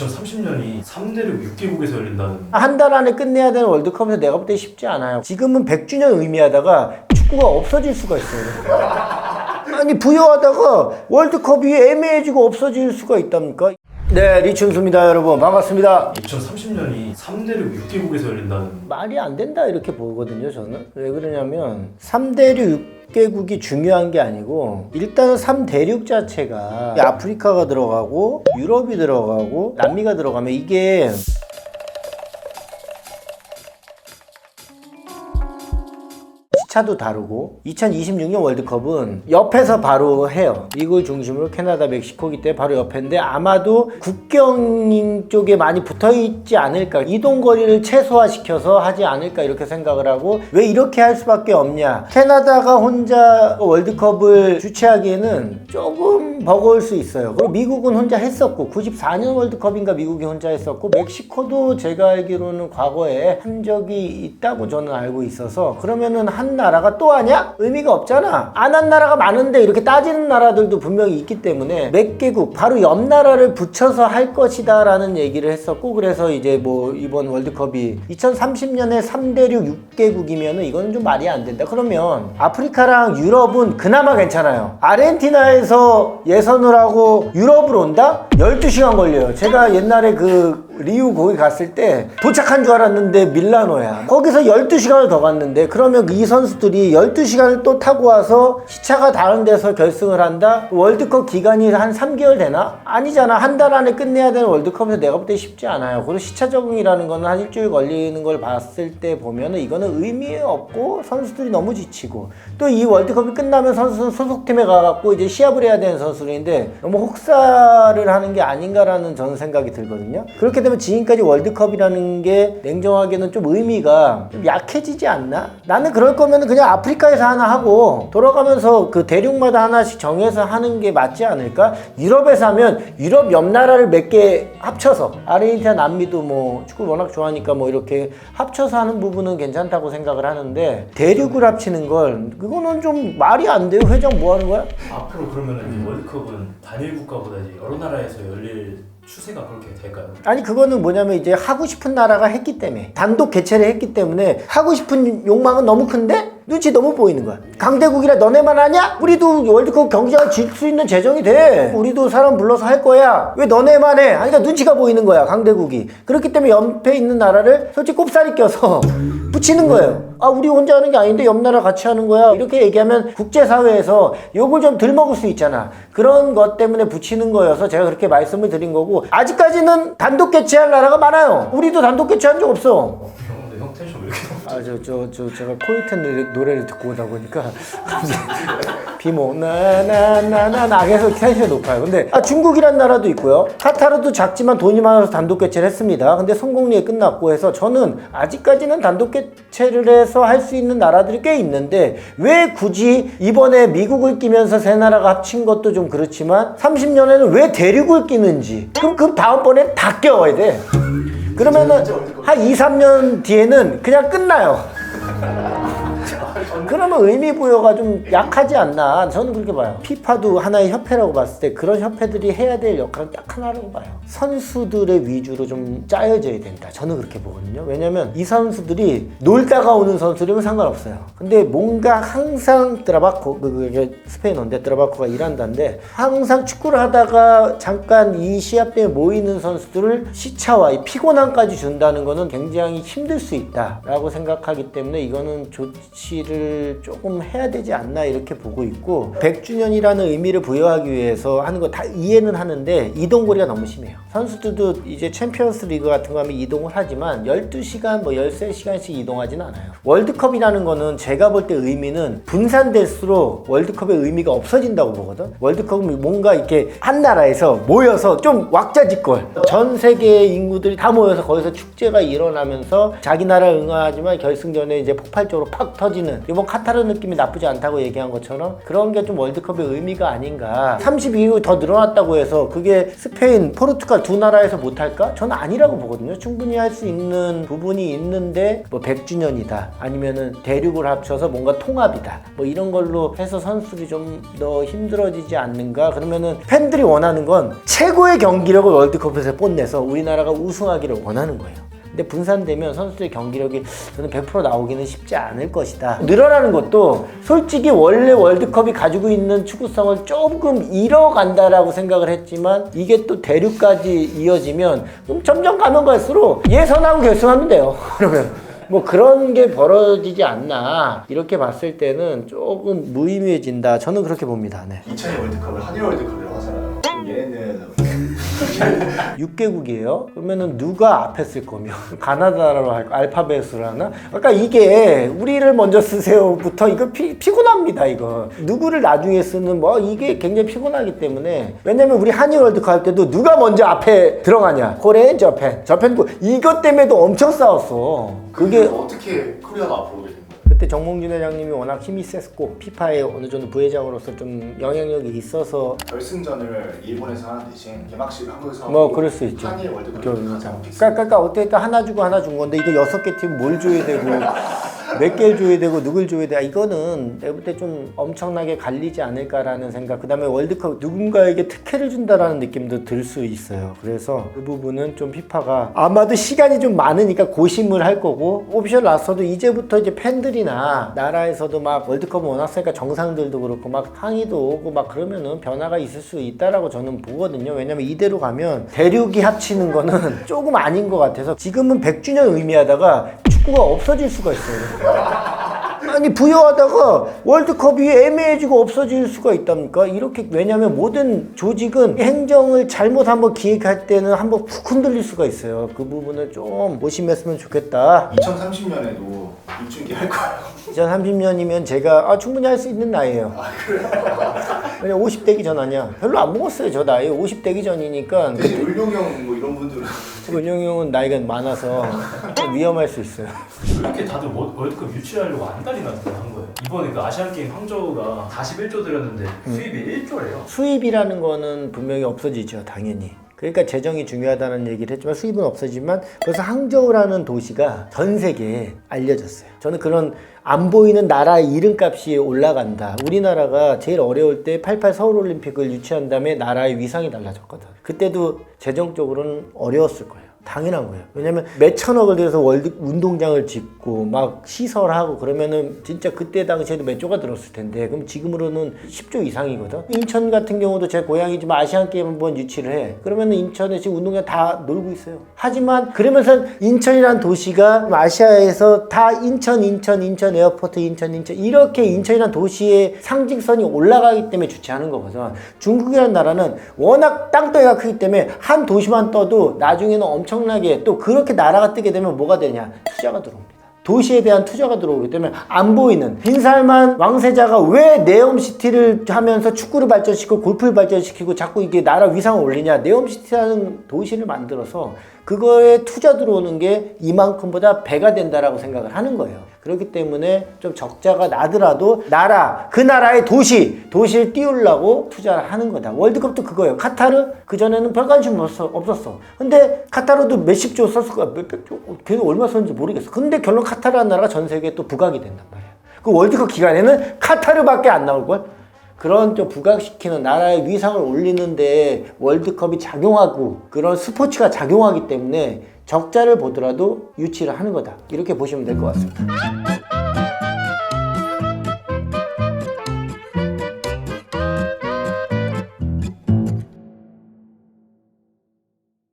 2030년이 3대륙 6개국에서 열린다는. 한 달 안에 끝내야 되는 월드컵에서 내가 볼 때 쉽지 않아요. 지금은 100주년 의미하다가 축구가 없어질 수가 있어요. 아니 부여하다가 월드컵이 애매해지고 없어질 수가 있답니까? 네, 리춘수입니다. 여러분 반갑습니다. 2030년이 3대륙 6개국에서 열린다는. 말이 안 된다 이렇게 보거든요. 저는 왜 그러냐면 3대륙 6개국이 중요한 게 아니고 일단은 3대륙 자체가 아프리카가 들어가고 유럽이 들어가고 남미가 들어가면 이게 시차도 다르고 2026년 월드컵은 옆에서 바로 해요. 미국을 중심으로 캐나다, 멕시코기 때문에 바로 옆인데 아마도 국경 쪽에 많이 붙어있지 않을까, 이동거리를 최소화시켜서 하지 않을까 이렇게 생각을 하고, 왜 이렇게 할 수밖에 없냐, 캐나다가 혼자 월드컵을 주최하기에는 조금 버거울 수 있어요. 그리고 미국은 혼자 했었고 94년 월드컵인가 미국이 혼자 했었고, 멕시코도 제가 알기로는 과거에 한 적이 있다고 저는 알고 있어서, 그러면은 한 나라가 또 하냐? 의미가 없잖아. 안 한 나라가 많은데 이렇게 따지는 나라들도 분명히 있기 때문에 몇 개국 바로 옆 나라를 붙여서 할 것이다 라는 얘기를 했었고, 그래서 이제 뭐 이번 월드컵이 2030년에 3대륙 6개국이면은 이거는 좀 말이 안 된다. 그러면 아프리카랑 유럽은 그나마 괜찮아요. 아르헨티나에서 예선을 하고 유럽으로 온다? 12시간 걸려요. 제가 옛날에 그 리우 거기 갔을 때 도착한 줄 알았는데 밀라노야. 거기서 12시간을 더 갔는데, 그러면 이 선수들이 12시간을 또 타고 와서 시차가 다른 데서 결승을 한다? 월드컵 기간이 한 3개월 되나? 아니잖아. 한 달 안에 끝내야 되는 월드컵에서 내가 볼 때 쉽지 않아요. 그리고 시차 적응이라는 거는 한 일주일 걸리는 걸 봤을 때 보면은 이거는 의미 없고 선수들이 너무 지치고, 또 이 월드컵이 끝나면 선수는 소속팀에 가갖고 이제 시합을 해야 되는 선수들인데 너무 혹사를 하는 게 아닌가라는 저는 생각이 들거든요. 그렇게 되면 지금까지 월드컵이라는 게 냉정하게는 좀 의미가 좀 약해지지 않나? 나는 그럴 거면 그냥 아프리카에서 하나 하고 돌아가면서 그 대륙마다 하나씩 정해서 하는 게 맞지 않을까? 유럽에서 하면 유럽 옆 나라를 몇 개 합쳐서, 아르헨티나, 남미도 뭐 축구 워낙 좋아하니까 뭐 이렇게 합쳐서 하는 부분은 괜찮다고 생각을 하는데, 대륙을 합치는 걸, 그거는 좀 말이 안 돼요. 회장 뭐 하는 거야? 앞으로 그러면은 월드컵은 단일 국가보다 이제 여러 나라에서 열릴 추세가 그렇게 될까요? 아니 그거는 뭐냐면 이제 하고 싶은 나라가 했기 때문에, 단독 개최를 했기 때문에 하고 싶은 욕망은 너무 큰데 눈치 너무 보이는 거야. 강대국이라 너네만 하냐? 우리도 월드컵 경기장을 질 수 있는 재정이 돼. 우리도 사람 불러서 할 거야. 왜 너네만 해? 그러니까 눈치가 보이는 거야, 강대국이. 그렇기 때문에 옆에 있는 나라를 솔직히 꼽사리 껴서 붙이는 거예요. 아, 우리 혼자 하는 게 아닌데 옆 나라 같이 하는 거야. 이렇게 얘기하면 국제사회에서 욕을 좀 덜 먹을 수 있잖아. 그런 것 때문에 붙이는 거여서 제가 그렇게 말씀을 드린 거고, 아직까지는 단독 개최할 나라가 많아요. 우리도 단독 개최한 적 없어. 근데 형 텐션 왜 이렇게 높아? 제가 코요태 노래를 듣고 오다 보니까 비모 나나나나 해서 텐션이 높아요. 근데 중국이란 나라도 있고요. 카타르도 작지만 돈이 많아서 단독 개최를 했습니다. 근데 성공리에 끝났고 해서, 저는 아직까지는 단독 개최를 해서 할 수 있는 나라들이 꽤 있는데, 왜 굳이 이번에 미국을 끼면서 세 나라가 합친 것도 좀 그렇지만 30년에는 왜 대륙을 끼는지, 그럼 그 다음번에 다 껴야 돼. 그러면은 한 2, 3년 뒤에는 그냥 끝나요. 그러면 의미 부여가 좀 약하지 않나, 저는 그렇게 봐요. 피파도 하나의 협회라고 봤을 때 그런 협회들이 해야 될 역할은 딱 하나라고 봐요. 선수들의 위주로 좀 짜여져야 된다, 저는 그렇게 보거든요. 왜냐면 이 선수들이 놀다가 오는 선수들이면 상관없어요. 근데 뭔가 항상 드라바코, 그게 스페인어인데 드라바코가 일한다는데, 항상 축구를 하다가 잠깐 이 시합 때문에 모이는 선수들을 시차와 이 피곤함까지 준다는 거는 굉장히 힘들 수 있다라고 생각하기 때문에 이거는 조치를 조금 해야 되지 않나 이렇게 보고 있고, 100주년이라는 의미를 부여하기 위해서 하는 거 다 이해는 하는데 이동거리가 너무 심해요. 선수들도 이제 챔피언스 리그 같은 거 하면 이동을 하지만 12시간 뭐 13시간씩 이동하지는 않아요. 월드컵이라는 거는 제가 볼 때 의미는 분산될수록 월드컵의 의미가 없어진다고 보거든. 월드컵은 뭔가 이렇게 한 나라에서 모여서 좀 왁자지껄, 전 세계 인구들이 다 모여서 거기서 축제가 일어나면서 자기 나라 응원하지만 결승전에 이제 폭발적으로 팍 터지는 이번 카타르 느낌이 나쁘지 않다고 얘기한 것처럼 그런 게 좀 월드컵의 의미가 아닌가. 32호 더 늘어났다고 해서 그게 스페인, 포르투갈 두 나라에서 못할까? 저는 아니라고 보거든요. 충분히 할 수 있는 부분이 있는데 뭐 100주년이다 아니면은 대륙을 합쳐서 뭔가 통합이다 뭐 이런 걸로 해서 선수들이 좀 더 힘들어지지 않는가. 그러면은 팬들이 원하는 건 최고의 경기력을 월드컵에서 뽐내서 우리나라가 우승하기를 원하는 거예요. 근데 분산되면 선수들의 경기력이 저는 100% 나오기는 쉽지 않을 것이다. 늘어나는 것도 솔직히 원래 월드컵이 가지고 있는 축구성을 조금 잃어간다라고 생각을 했지만 이게 또 대륙까지 이어지면 그럼 점점 가면 갈수록 예선하고 결승하면 돼요. 그러면 뭐 그런 게 벌어지지 않나 이렇게 봤을 때는 조금 무의미해진다. 저는 그렇게 봅니다. 네. 2002 월드컵을 한일 월드컵이라고 하잖아요. 그럼 얘네는 6개국이에요? 그러면은 누가 앞에 쓸 거며 가나다로 할까? 알파벳으로 하나? 그러니까 이게 우리를 먼저 쓰세요부터 이거 피곤합니다 이거. 누구를 나중에 쓰는 뭐 이게 굉장히 피곤하기 때문에. 왜냐면 우리 한일 월드컵 할 때도 누가 먼저 앞에 들어가냐? 코리안, 저펜 이것 때문에도 엄청 싸웠어. 그게 어떻게 코리아가 앞으로 오게 된 거예요? 그때 정몽준 회장님이 워낙 힘이 셌고 피파에 어느 정도 부회장으로서 좀 영향력이 있어서 결승전을 일본에서 하는 대신 개막식을 한국에서 하고 뭐 그럴 수 있죠. 한일 월드컵을 가장 그러니까 어쨌든 하나 주고 하나 준 건데 이거 6개 팀 뭘 줘야 되고 몇 개를 줘야 되고 누굴 줘야 돼. 이거는 내가 볼 때 좀 엄청나게 갈리지 않을까라는 생각. 그 다음에 월드컵 누군가에게 특혜를 준다라는 느낌도 들 수 있어요. 그래서 그 부분은 좀 피파가 아마도 시간이 좀 많으니까 고심을 할 거고, 옵션 났어도 이제부터 이제 팬들이나 나라에서도 막 월드컵은 워낙 세니까 정상들도 그렇고 막 항의도 오고 막 그러면은 변화가 있을 수 있다라고 저는 보거든요. 왜냐면 이대로 가면 대륙이 합치는 거는 조금 아닌 것 같아서 지금은 100주년 의미하다가 축구가 없어질 수가 있어요. 아니 부여하다가 월드컵이 애매해지고 없어질 수가 있답니까? 이렇게. 왜냐면 모든 조직은 행정을 잘못 한번 기획할 때는 한번 푹 흔들릴 수가 있어요. 그 부분을 좀 조심했으면 좋겠다. 2030년에도 입중계 할 거예요. 2030년이면 제가 충분히 할 수 있는 나이에요. 아 그래요? 왜냐면 50대기 전 아니야. 별로 안 먹었어요 저 나이. 50대기 전이니까. 대신 을룡형 뭐 이런 분들은 은영이 형은 나이가 많아서 위험할 수 있어요. 그렇게 다들 월드컵 유치하려고 안달이 나서 한 거예요. 이번에 그 아시안게임 황저우가 41조 들였는데 수입이 1조래요. 수입이라는 거는 분명히 없어지죠, 당연히. 그러니까 재정이 중요하다는 얘기를 했지만 수입은 없어지만 벌써 항저우라는 도시가 전 세계에 알려졌어요. 저는 그런 안 보이는 나라의 이름값이 올라간다. 우리나라가 제일 어려울 때 88 서울올림픽을 유치한 다음에 나라의 위상이 달라졌거든. 그때도 재정적으로는 어려웠을 거예요. 당연한 거예요. 왜냐면 몇 천억을 들여서 월드 운동장을 짓고 막 시설하고 그러면은 진짜 그때 당시에도 몇 조가 들었을 텐데, 그럼 지금으로는 10조 이상이거든. 인천 같은 경우도 제 고향이지만 아시안게임 한번 유치를 해. 그러면은 인천에 지금 운동장 다 놀고 있어요. 하지만 그러면서 인천이라는 도시가 아시아에서 다 인천 에어포트 인천 이렇게 인천이라는 도시의 상징성이 올라가기 때문에 주최하는 거거든. 중국이라는 나라는 워낙 땅덩이가 크기 때문에 한 도시만 떠도 나중에는 엄청나게 또 그렇게 나라가 뜨게 되면 뭐가 되냐? 투자가 들어옵니다. 도시에 대한 투자가 들어오기 때문에 안 보이는 빈살만 왕세자가 왜 네옴시티를 하면서 축구를 발전시키고 골프를 발전시키고 자꾸 이게 나라 위상을 올리냐? 네옴시티라는 도시를 만들어서 그거에 투자 들어오는 게 이만큼보다 배가 된다라고 생각을 하는 거예요. 그렇기 때문에 좀 적자가 나더라도 그 나라의 도시를 띄우려고 투자를 하는 거다. 월드컵도 그거예요. 카타르 그전에는 별 관심 없었어. 근데 카타르도 몇십 조 썼을 거야. 몇백 조? 걔는 얼마 썼는지 모르겠어. 근데 결론 카타르라는 나라가 전 세계에 또 부각이 된단 말이야. 그 월드컵 기간에는 카타르밖에 안 나올걸? 그런 좀 부각시키는 나라의 위상을 올리는데 월드컵이 작용하고 그런 스포츠가 작용하기 때문에 적자를 보더라도 유치를 하는 거다. 이렇게 보시면 될 것 같습니다.